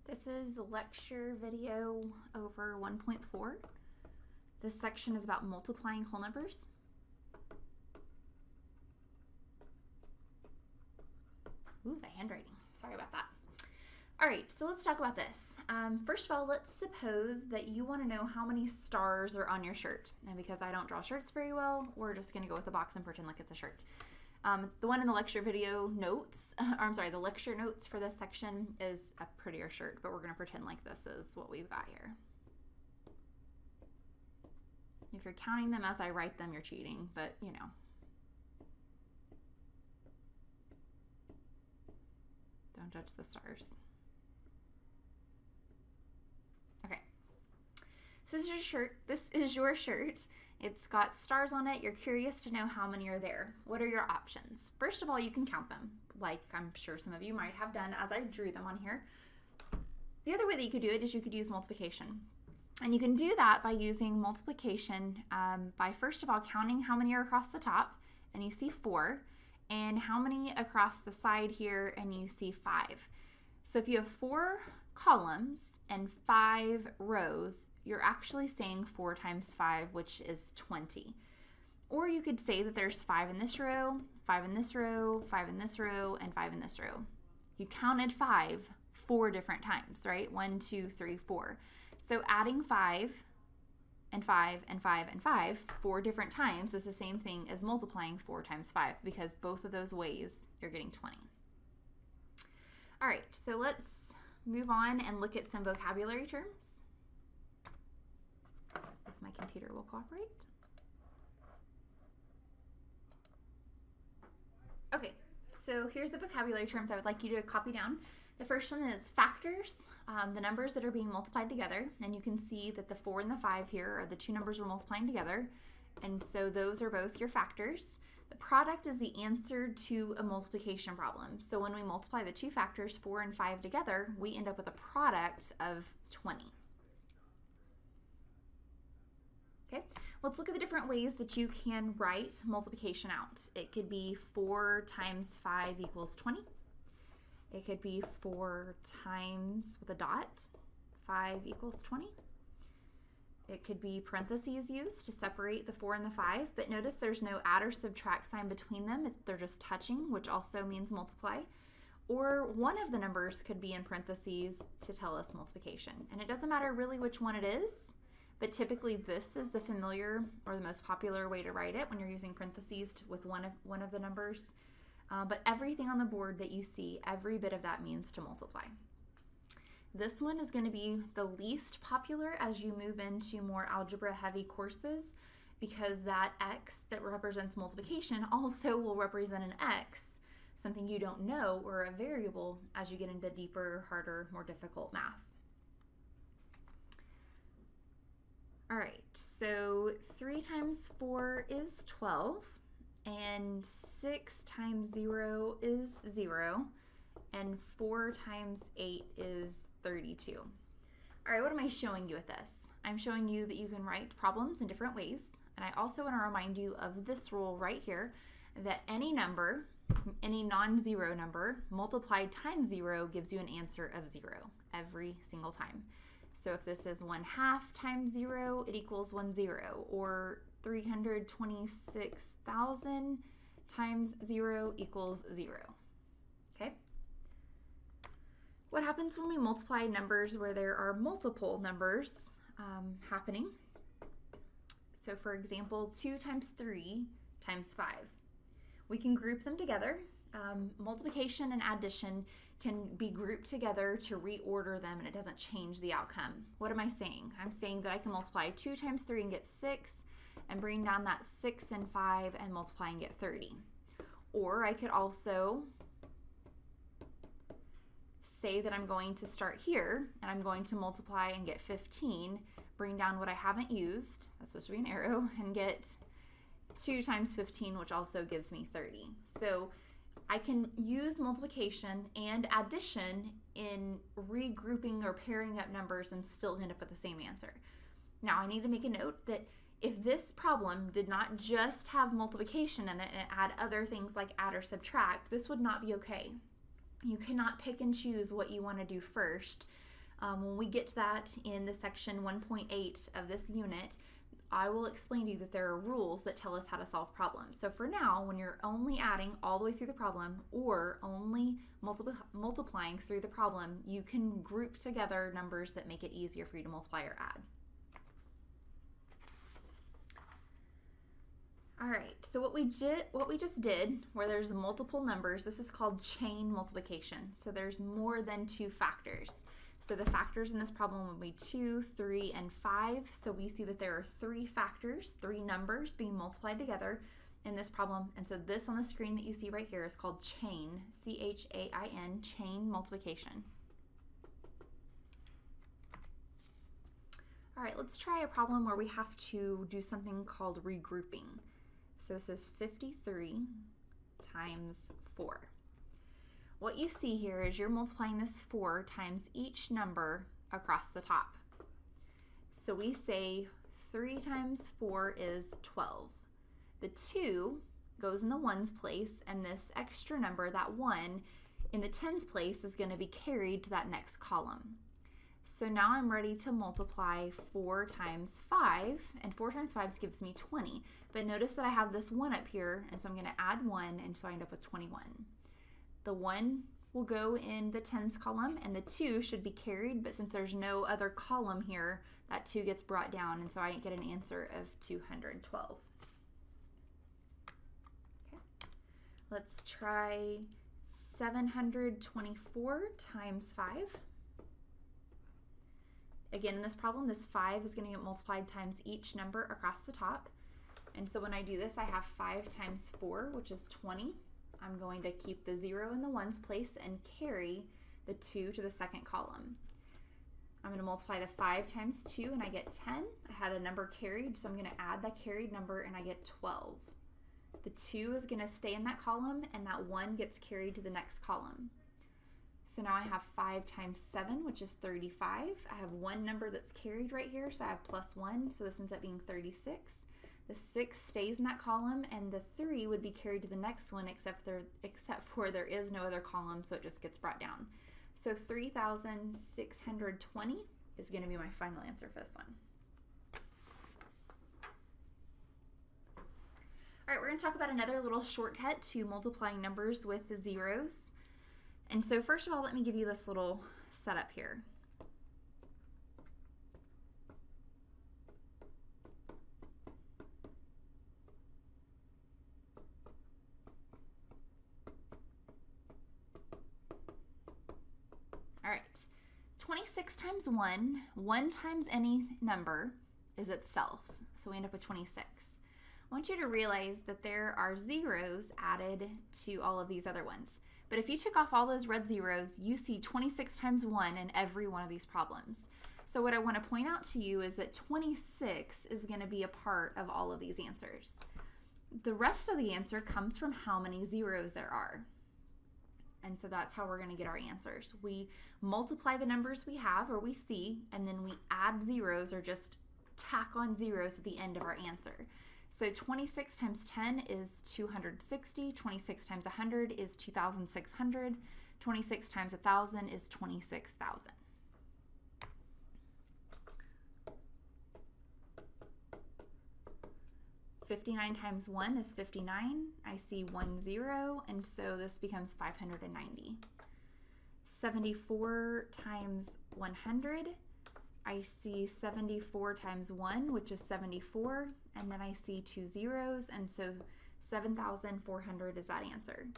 This is lecture video over 1.4. This section is about multiplying whole numbers. Ooh, the handwriting. Sorry about that. All right, so let's talk about this. First of all, let's suppose that you want to know how many stars are on your shirt. And because I don't draw shirts very well, we're just going to go with the box and pretend like it's a shirt. The one in the lecture video notes, the lecture notes for this section is a prettier shirt, but we're going to pretend like this is what we've got here. If you're counting them as I write them, you're cheating, but you know. Don't judge the stars. Okay. So this is your shirt. This is your shirt. It's got stars on it. You're curious to know how many are there. What are your options? First of all, you can count them, like I'm sure some of you might have done as I drew them on here. The other way that you could do it is you could use multiplication. And you can do that by using multiplication by first of all counting how many are across the top, and you see 4, and how many across the side here, and you see 5. So if you have 4 columns and 5 rows, you're actually saying 4 times 5, which is 20. Or you could say that there's 5 in this row, 5 in this row, 5 in this row, and 5 in this row. You counted 5 4 different times, right? 1, 2, 3, 4. So adding 5 and 5 and 5 and 5 4 different times is the same thing as multiplying 4 times 5, because both of those ways you're getting 20. All right, so let's move on and look at some vocabulary terms. If my computer will cooperate. Okay, so here's the vocabulary terms I would like you to copy down. The first one is factors, the numbers that are being multiplied together. And you can see that the 4 and the 5 here are the two numbers we're multiplying together. And so those are both your factors. The product is the answer to a multiplication problem. So when we multiply the two factors, 4 and 5 together, we end up with a product of 20. Okay, let's look at the different ways that you can write multiplication out. It could be 4 times 5 equals 20. It could be 4 times with a dot, 5 equals 20. It could be parentheses used to separate the 4 and the 5, but notice there's no add or subtract sign between them. They're just touching, which also means multiply. Or one of the numbers could be in parentheses to tell us multiplication. And it doesn't matter really which one it is, but typically this is the familiar or the most popular way to write it when you're using parentheses with one of the numbers. But everything on the board that you see, every bit of that means to multiply. This one is going to be the least popular as you move into more algebra heavy courses, because that x that represents multiplication also will represent an x, something you don't know, or a variable as you get into deeper, harder, more difficult math. All right, so 3 times 4 is 12, and 6 times 0 is 0, and 4 times 8 is 32. All right, what am I showing you with this? I'm showing you that you can write problems in different ways, and I also want to remind you of this rule right here, that any number, any non-zero number, multiplied times 0 gives you an answer of 0 every single time. So if this is 1/2 times 0, it equals 10, or 326,000 times 0 equals 0. Okay? What happens when we multiply numbers where there are multiple numbers happening? So for example, 2 times 3 times 5. We can group them together. Multiplication and addition can be grouped together to reorder them, and it doesn't change the outcome. What am I saying? I'm saying that I can multiply 2 times 3 and get 6, and bring down that 6 and 5 and multiply and get 30. Or I could also say that I'm going to start here, and I'm going to multiply and get 15, bring down what I haven't used, that's supposed to be an arrow, and get 2 times 15, which also gives me 30. So I can use multiplication and addition in regrouping or pairing up numbers and still end up with the same answer. Now, I need to make a note that if this problem did not just have multiplication in it and add other things like add or subtract, this would not be okay. You cannot pick and choose what you want to do first. When we get to that in the section 1.8 of this unit, I will explain to you that there are rules that tell us how to solve problems. So for now, when you're only adding all the way through the problem or only multiplying through the problem, you can group together numbers that make it easier for you to multiply or add. All right, so what we just did, where there's multiple numbers, this is called chain multiplication. So there's more than 2 factors. So the factors in this problem would be 2, 3, and 5. So we see that there are 3 factors, 3 numbers being multiplied together in this problem. And so this on the screen that you see right here is called chain, C-H-A-I-N, chain multiplication. All right, let's try a problem where we have to do something called regrouping. So this is 53 times 4. What you see here is you're multiplying this 4 times each number across the top. So we say 3 times 4 is 12. The 2 goes in the ones place, and this extra number, that 1, in the tens place is going to be carried to that next column. So now I'm ready to multiply 4 times 5, and 4 times 5 gives me 20. But notice that I have this 1 up here, and so I'm going to add 1, and so I end up with 21. The 1 will go in the tens column, and the 2 should be carried, but since there's no other column here, that 2 gets brought down, and so I get an answer of 212. Okay. Let's try 724 times 5. Again, in this problem, this 5 is going to get multiplied times each number across the top. And so when I do this, I have 5 times 4, which is 20. I'm going to keep the 0 in the ones place and carry the 2 to the second column. I'm going to multiply the 5 times 2 and I get 10. I had a number carried, so I'm going to add that carried number and I get 12. The 2 is going to stay in that column and that 1 gets carried to the next column. So now I have 5 times 7, which is 35. I have one number that's carried right here, so I have plus 1, so this ends up being 36. The 6 stays in that column, and the 3 would be carried to the next one, except for there is no other column, so it just gets brought down. So 3,620 is going to be my final answer for this one. All right, we're going to talk about another little shortcut to multiplying numbers with the zeros. And so first of all, let me give you this little setup here. All right, 26 times 1, 1 times any number is itself. So we end up with 26. I want you to realize that there are zeros added to all of these other ones. But if you took off all those red zeros, you see 26 times 1 in every one of these problems. So what I want to point out to you is that 26 is going to be a part of all of these answers. The rest of the answer comes from how many zeros there are. And so that's how we're going to get our answers. We multiply the numbers we have or we see, and then we add zeros or just tack on zeros at the end of our answer. So 26 times 10 is 260, 26 times 100 is 2,600, 26 times 1,000 is 26,000. $59 times 1 is 59. I see 1 0, and so this becomes 590. 74 times 100. I see 74 times 1, which is 74, and then I see 2 zeros, and so 7,400 is that answer.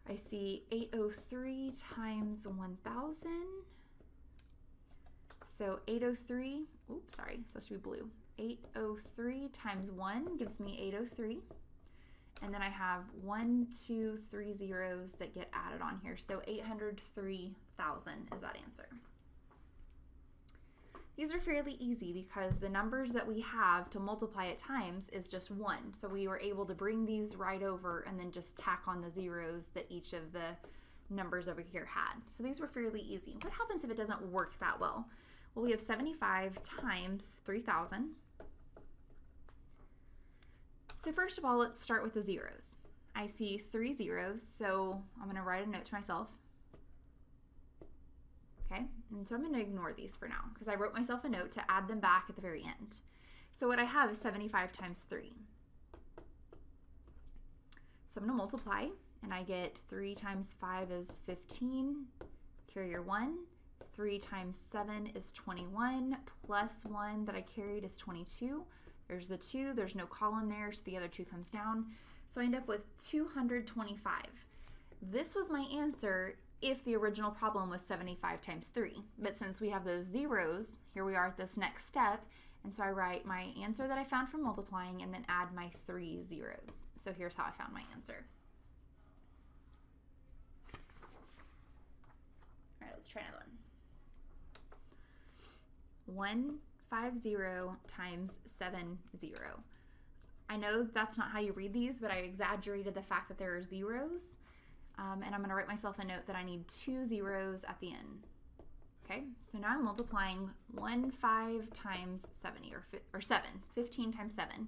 I see 803 times 1,000. So 803, oops, sorry, it's supposed to be blue. 803 times 1 gives me 803. And then I have 1, 2, 3 zeros that get added on here. So 803,000 is that answer. These are fairly easy because the numbers that we have to multiply at times is just 1. So we were able to bring these right over and then just tack on the zeros that each of the numbers over here had. So these were fairly easy. What happens if it doesn't work that well? Well, we have 75 times 3,000. So first of all, let's start with the zeros. I see 3 zeros, so I'm going to write a note to myself. Okay, and so I'm going to ignore these for now because I wrote myself a note to add them back at the very end. So what I have is 75 times 3. So I'm going to multiply, and I get 3 times 5 is 15, carry your 1. 3 times 7 is 21, plus 1 that I carried is 22. There's the 2, there's no column there, so the other 2 comes down. So I end up with 225. This was my answer if the original problem was 75 times 3. But since we have those zeros, here we are at this next step, and so I write my answer that I found from multiplying and then add my 3 zeros. So here's how I found my answer. All right, let's try another one. 150 times 70. I know that's not how you read these, but I exaggerated the fact that there are zeros. And I'm going to write myself a note that I need 2 zeros at the end. Okay, so now I'm multiplying 15 times 70, or 7, 15 times 7.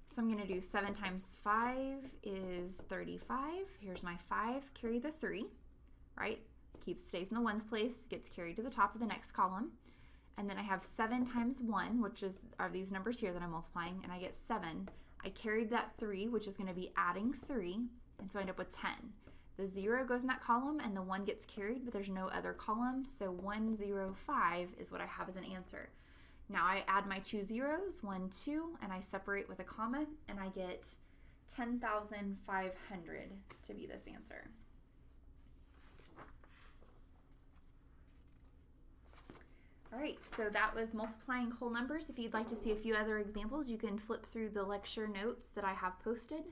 So I'm going to do 7 times 5 is 35. Here's my 5, carry the 3, right? Stays in the ones place, gets carried to the top of the next column. And then I have 7 times 1, which are these numbers here that I'm multiplying, and I get 7. I carried that 3, which is going to be adding 3, and so I end up with 10. The 0 goes in that column, and the 1 gets carried, but there's no other column, so 105 is what I have as an answer. Now I add my 2 zeros, 1, 2, and I separate with a comma, and I get 10,500 to be this answer. All right, so that was multiplying whole numbers. If you'd like to see a few other examples, you can flip through the lecture notes that I have posted.